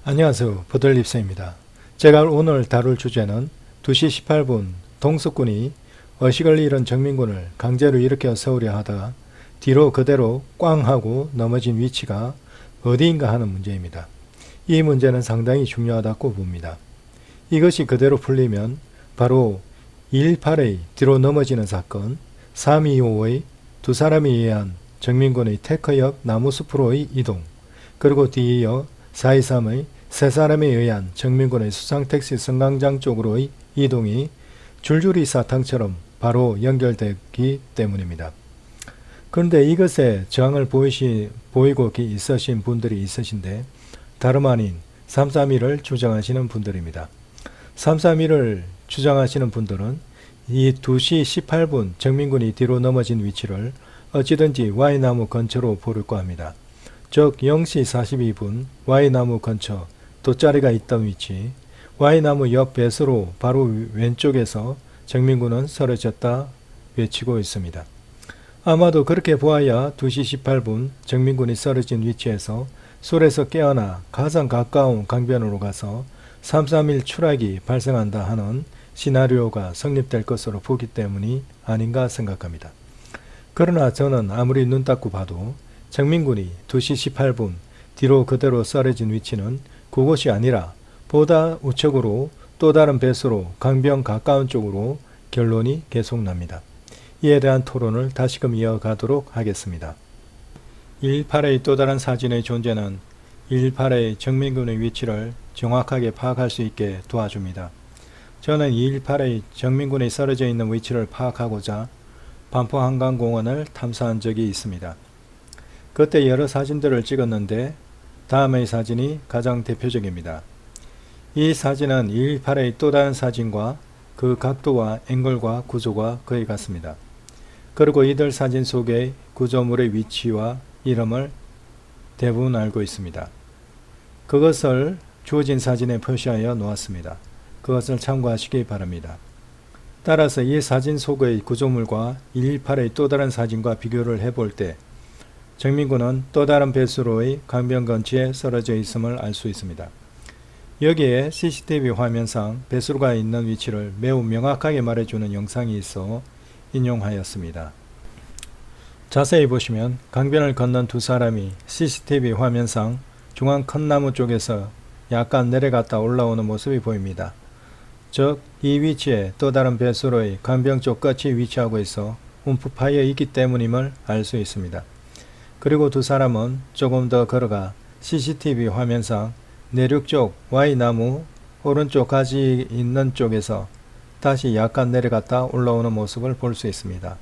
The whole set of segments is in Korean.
안녕하세요. 버들립스입니다. 제가 오늘 다룰 주제는 2시 18분 동석군이 의식을 잃은 정민군을 강제로 일으켜 세우려 하다가 뒤로 그대로 꽝 하고 넘어진 위치가 어디인가 하는 문제입니다. 이 문제는 상당히 중요하다고 봅니다. 이것이 그대로 풀리면 바로 2.18의 뒤로 넘어지는 사건, 3.25의 두 사람에 의한 정민군의 테크역 나무숲으로의 이동, 그리고 뒤이어 4.23의 세 사람에 의한 정민군의 수상택시 성강장 쪽으로의 이동이 줄줄이 사탕처럼 바로 연결되기 때문입니다. 그런데 이것에 저항을 보이고 있으신 분들이 있으신데 다름 아닌 3.3.1을 주장하시는 분들입니다. 3.3.1을 주장하시는 분들은 이 2시 18분 정민군이 뒤로 넘어진 위치를 어찌든지 Y나무 근처로 보려고 합니다. 즉 0시 42분 Y나무 근처 돗자리가 있던 위치, Y나무 옆 배수로 바로 왼쪽에서 정민군은 쓰러졌다 외치고 있습니다. 아마도 그렇게 보아야 2시 18분 정민군이 쓰러진 위치에서 술에서 깨어나 가장 가까운 강변으로 가서 3.3.1 추락이 발생한다 하는 시나리오가 성립될 것으로 보기 때문이 아닌가 생각합니다. 그러나 저는 아무리 눈 닦고 봐도 정민군이 2시 18분 뒤로 그대로 쓰러진 위치는 그곳이 아니라 보다 우측으로 또 다른 배수로 강변 가까운 쪽으로 결론이 계속 납니다. 이에 대한 토론을 다시금 이어가도록 하겠습니다. 2.18의 또 다른 사진의 존재는 2.18의 정민군의 위치를 정확하게 파악할 수 있게 도와줍니다. 저는 2.18의 정민군이 쓰러져 있는 위치를 파악하고자 반포한강공원을 탐사한 적이 있습니다. 그때 여러 사진들을 찍었는데 다음의 사진이 가장 대표적입니다. 이 사진은 2.18의 또 다른 사진과 그 각도와 앵글과 구조가 거의 같습니다. 그리고 이들 사진 속의 구조물의 위치와 이름을 대부분 알고 있습니다. 그것을 주어진 사진에 표시하여 놓았습니다. 그것을 참고하시기 바랍니다. 따라서 이 사진 속의 구조물과 2.18의 또 다른 사진과 비교를 해볼 때 정민군은 또 다른 배수로의 강변 근처에 쓰러져 있음을 알 수 있습니다. 여기에 CCTV 화면상 배수로가 있는 위치를 매우 명확하게 말해주는 영상이 있어 인용하였습니다. 자세히 보시면 강변을 건넌 두 사람이 CCTV 화면상 중앙 큰 나무 쪽에서 약간 내려갔다 올라오는 모습이 보입니다. 즉, 이 위치에 또 다른 배수로의 강변 쪽 끝이 위치하고 있어 움푹 파여 있기 때문임을 알 수 있습니다. 그리고 두 사람은 조금 더 걸어가 CCTV 화면상 내륙 쪽 Y나무 오른쪽 가지 있는 쪽에서 다시 약간 내려갔다 올라오는 모습을 볼 수 있습니다.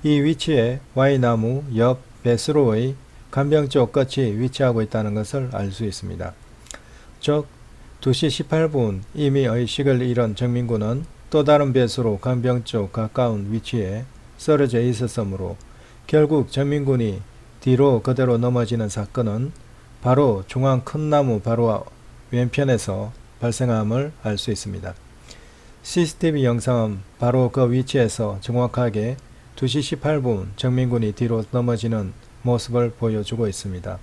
이 위치에 Y나무 옆 배수로의 강변 쪽 끝이 위치하고 있다는 것을 알 수 있습니다. 즉 2시 18분 이미 의식을 잃은 정민군은 또 다른 배수로 강변 쪽 가까운 위치에 쓰러져 있었으므로 결국 정민군이 뒤로 그대로 넘어지는 사건은 바로 중앙 큰 나무 바로 왼편에서 발생함을 알 수 있습니다. CCTV 영상은 바로 그 위치에서 정확하게 2시 18분 정민군이 뒤로 넘어지는 모습을 보여주고 있습니다.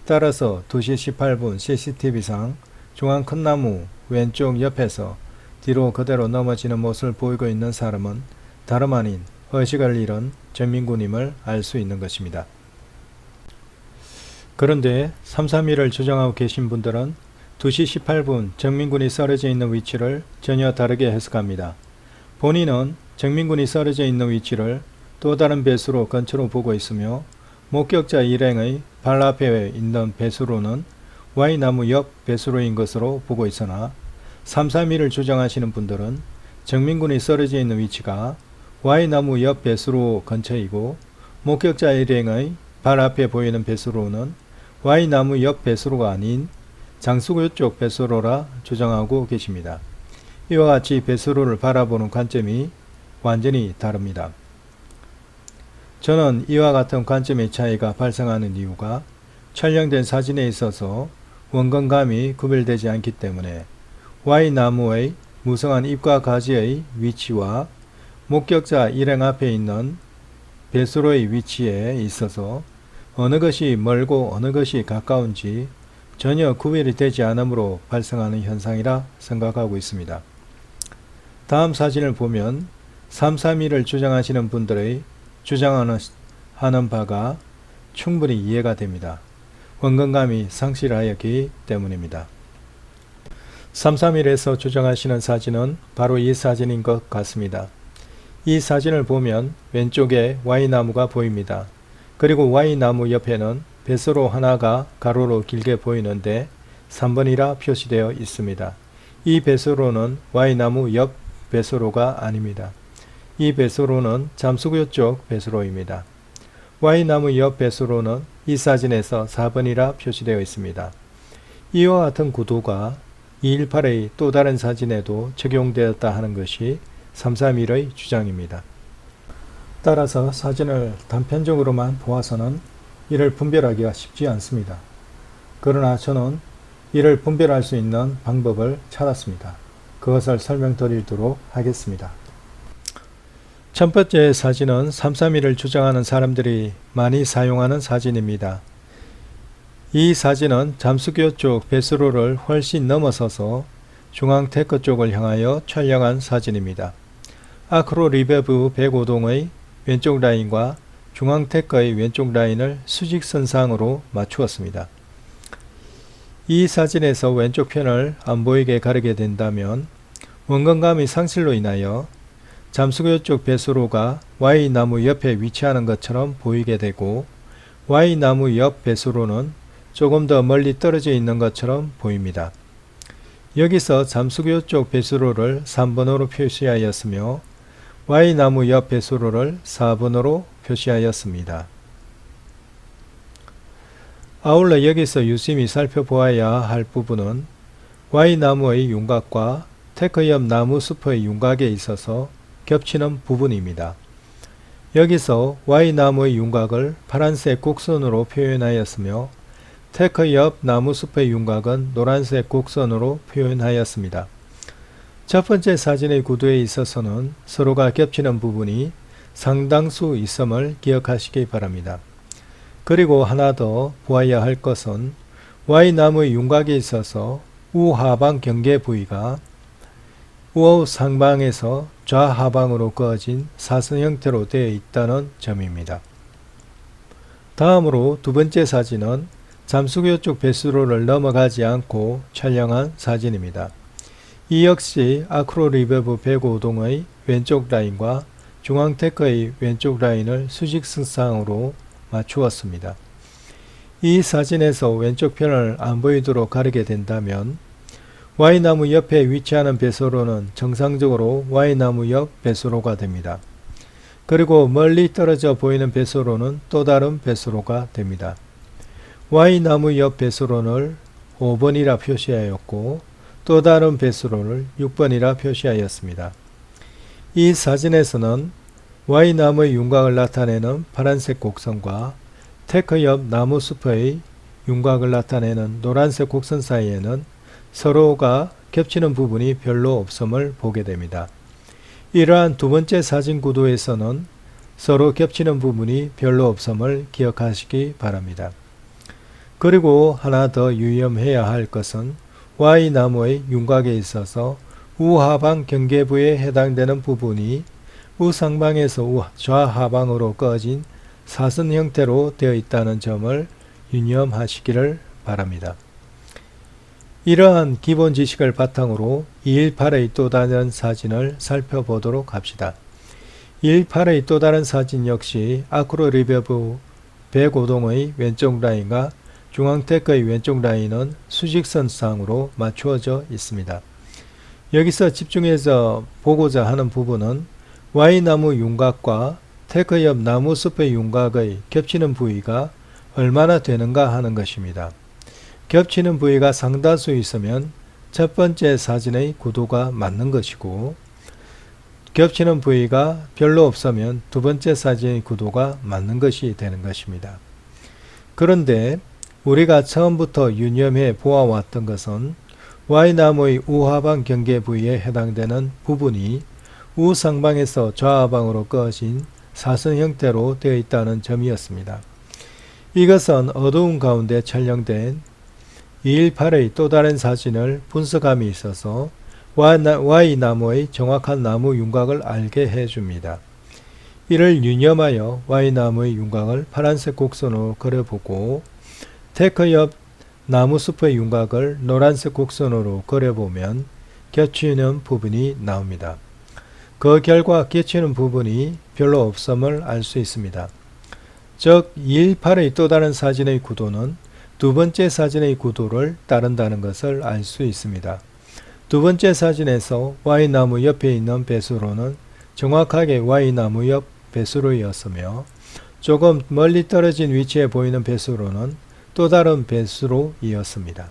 따라서 2시 18분 CCTV상 중앙 큰 나무 왼쪽 옆에서 뒤로 그대로 넘어지는 모습을 보이고 있는 사람은 다름 아닌 의식을 잃은 정민군임을 알 수 있는 것입니다. 그런데 3.3.1을 주장하고 계신 분들은 2시 18분 정민군이 쓰러져 있는 위치를 전혀 다르게 해석합니다. 본인은 정민군이 쓰러져 있는 위치를 또 다른 배수로 근처로 보고 있으며 목격자 일행의 발 앞에 있는 배수로는 Y나무 옆 배수로인 것으로 보고 있으나 3.3.1을 주장하시는 분들은 정민군이 쓰러져 있는 위치가 Y나무 옆 배수로 근처이고 목격자 일행의 발 앞에 보이는 배수로는 Y나무 옆 배수로가 아닌 장수구 쪽 배수로라 주장하고 계십니다. 이와 같이 배수로를 바라보는 관점이 완전히 다릅니다. 저는 이와 같은 관점의 차이가 발생하는 이유가 촬영된 사진에 있어서 원근감이 구별되지 않기 때문에 Y나무의 무성한 잎과 가지의 위치와 목격자 일행 앞에 있는 배수로의 위치에 있어서 어느 것이 멀고 어느 것이 가까운지 전혀 구별이 되지 않으므로 발생하는 현상이라 생각하고 있습니다. 다음 사진을 보면 331을 주장하시는 분들의 주장하는 바가 충분히 이해가 됩니다. 원근감이 상실하였기 때문입니다. 331에서 주장하시는 사진은 바로 이 사진인 것 같습니다. 이 사진을 보면 왼쪽에 Y나무가 보입니다. 그리고 Y나무 옆에는 배수로 하나가 가로로 길게 보이는데 3번이라 표시되어 있습니다. 이 배수로는 Y나무 옆 배수로가 아닙니다. 이 배수로는 잠수교 쪽 배수로입니다. Y나무 옆 배수로는 이 사진에서 4번이라 표시되어 있습니다. 이와 같은 구도가 218의 또 다른 사진에도 적용되었다 하는 것이 331의 주장입니다. 따라서 사진을 단편적으로만 보아서는 이를 분별하기가 쉽지 않습니다. 그러나 저는 이를 분별할 수 있는 방법을 찾았습니다. 그것을 설명드리도록 하겠습니다. 첫 번째 사진은 331을 주장하는 사람들이 많이 사용하는 사진입니다. 이 사진은 잠수교 쪽 배수로를 훨씬 넘어서서 중앙 테크 쪽을 향하여 촬영한 사진입니다. 아크로 리베브 105동의 왼쪽 라인과 중앙 테크의 왼쪽 라인을 수직선상으로 맞추었습니다. 이 사진에서 왼쪽 편을 안 보이게 가르게 된다면 원근감이 상실로 인하여 잠수교 쪽 배수로가 Y나무 옆에 위치하는 것처럼 보이게 되고 Y나무 옆 배수로는 조금 더 멀리 떨어져 있는 것처럼 보입니다. 여기서 잠수교 쪽 배수로를 3번으로 표시하였으며 Y나무 옆 배수로를 4번으로 표시하였습니다. 아울러 여기서 유심히 살펴보아야 할 부분은 Y나무의 윤곽과 테크 옆 나무 숲의 윤곽에 있어서 겹치는 부분입니다. 여기서 Y나무의 윤곽을 파란색 곡선으로 표현하였으며 테크 옆 나무 숲의 윤곽은 노란색 곡선으로 표현하였습니다. 첫 번째 사진의 구도에 있어서는 서로가 겹치는 부분이 상당수 있음을 기억하시기 바랍니다. 그리고 하나 더 보아야 할 것은 Y나무의 윤곽에 있어서 우하방 경계 부위가 우상방에서 좌하방으로 그어진 사선 형태로 되어 있다는 점입니다. 다음으로 두 번째 사진은 잠수교 쪽 배수로를 넘어가지 않고 촬영한 사진입니다. 이 역시 아크로 리베브 105동의 왼쪽 라인과 중앙 테크의 왼쪽 라인을 수직선상으로 맞추었습니다. 이 사진에서 왼쪽 편을 안 보이도록 가르게 된다면 Y나무 옆에 위치하는 배수로는 정상적으로 Y나무 옆 배수로가 됩니다. 그리고 멀리 떨어져 보이는 배수로는 또 다른 배수로가 됩니다. Y나무 옆 배수로를 5번이라 표시하였고 또 다른 배수로를 6번이라 표시하였습니다. 이 사진에서는 Y나무의 윤곽을 나타내는 파란색 곡선과 테크 옆 나무 숲의 윤곽을 나타내는 노란색 곡선 사이에는 서로가 겹치는 부분이 별로 없음을 보게 됩니다. 이러한 두 번째 사진 구도에서는 서로 겹치는 부분이 별로 없음을 기억하시기 바랍니다. 그리고 하나 더 유념해야 할 것은 Y나무의 윤곽에 있어서 우하방 경계부에 해당되는 부분이 우상방에서 좌하방으로 꺼진 사선 형태로 되어 있다는 점을 유념하시기를 바랍니다. 이러한 기본 지식을 바탕으로 218의 또 다른 사진을 살펴보도록 합시다. 218의 또 다른 사진 역시 아크로 리베브 105동의 왼쪽 라인과 중앙 테크의 왼쪽 라인은 수직선상으로 맞추어져 있습니다. 여기서 집중해서 보고자 하는 부분은 Y나무 윤곽과 테크 옆 나무 숲의 윤곽의 겹치는 부위가 얼마나 되는가 하는 것입니다. 겹치는 부위가 상다수 있으면 첫 번째 사진의 구도가 맞는 것이고 겹치는 부위가 별로 없으면 두 번째 사진의 구도가 맞는 것이 되는 것입니다. 그런데 우리가 처음부터 유념해 보아왔던 것은 Y나무의 우하방 경계 부위에 해당되는 부분이 우상방에서 좌하방으로 꺼진 사선 형태로 되어 있다는 점이었습니다. 이것은 어두운 가운데 촬영된 218의 또 다른 사진을 분석함이 있어서 Y나무의 정확한 나무 윤곽을 알게 해줍니다. 이를 유념하여 Y나무의 윤곽을 파란색 곡선으로 그려보고 테크 옆 나무숲의 윤곽을 노란색 곡선으로 그려보면 겹치는 부분이 나옵니다. 그 결과 겹치는 부분이 별로 없음을 알 수 있습니다. 즉 218의 또 다른 사진의 구도는 두 번째 사진의 구도를 따른다는 것을 알 수 있습니다. 두 번째 사진에서 Y나무 옆에 있는 배수로는 정확하게 Y나무 옆 배수로였으며 조금 멀리 떨어진 위치에 보이는 배수로는 또 다른 배수로이었습니다.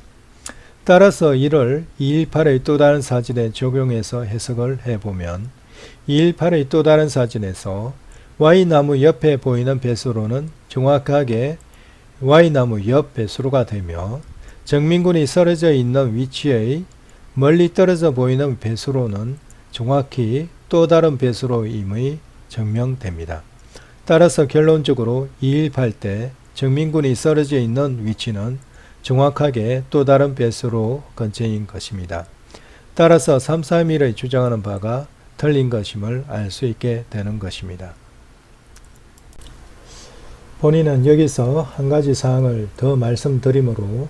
따라서 이를 218의 또 다른 사진에 적용해서 해석을 해보면 218의 또 다른 사진에서 Y나무 옆에 보이는 배수로는 정확하게 Y나무 옆 배수로가 되며 정민군이 쓰러져 있는 위치의 멀리 떨어져 보이는 배수로는 정확히 또 다른 배수로임의 증명됩니다. 따라서 결론적으로 218 때 정민군이 쓰러져 있는 위치는 정확하게 또 다른 배수로 근처인 것입니다. 따라서 331의 주장하는 바가 틀린 것임을 알 수 있게 되는 것입니다. 본인은 여기서 한 가지 사항을 더 말씀드리므로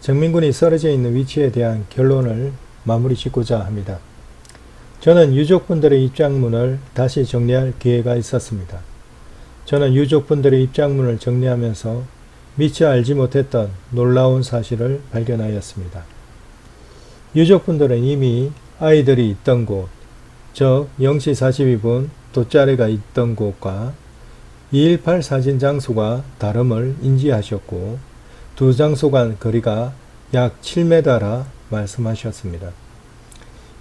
정민군이 쓰러져 있는 위치에 대한 결론을 마무리 짓고자 합니다. 저는 유족분들의 입장문을 다시 정리할 기회가 있었습니다. 저는 유족분들의 입장문을 정리하면서 미처 알지 못했던 놀라운 사실을 발견하였습니다. 유족분들은 이미 아이들이 있던 곳, 즉 0시 42분 돗자리가 있던 곳과 218 사진 장소가 다름을 인지하셨고 두 장소 간 거리가 약 7m라 말씀하셨습니다.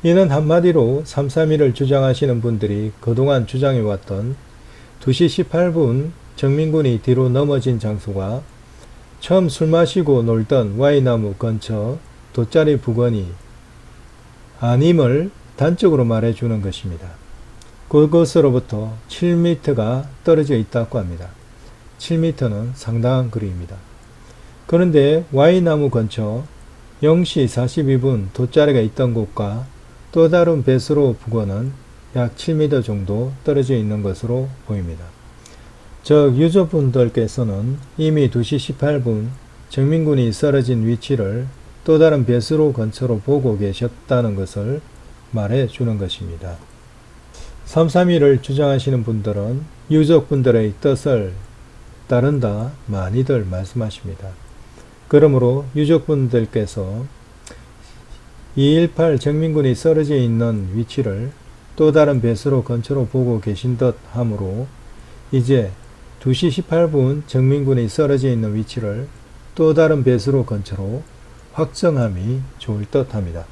이는 한마디로 331을 주장하시는 분들이 그동안 주장해왔던 2시 18분 정민군이 뒤로 넘어진 장소가 처음 술 마시고 놀던 Y나무 근처 돗자리 부근이 아님을 단적으로 말해주는 것입니다. 그것으로부터 7m가 떨어져 있다고 합니다. 7m는 상당한 거리입니다. 그런데 Y나무 근처 0시 42분 돗자리가 있던 곳과 또 다른 배수로 부근은 약 7m 정도 떨어져 있는 것으로 보입니다. 즉 유족분들께서는 이미 2시 18분 정민군이 쓰러진 위치를 또 다른 배수로 근처로 보고 계셨다는 것을 말해 주는 것입니다. 331을 주장하시는 분들은 유족분들의 뜻을 따른다 많이들 말씀하십니다. 그러므로 유족분들께서 218 정민군이 쓰러져 있는 위치를 또 다른 배수로 근처로 보고 계신 듯 하므로 이제 2시 18분 정민군이 쓰러져 있는 위치를 또 다른 배수로 근처로 확정함이 좋을 듯 합니다.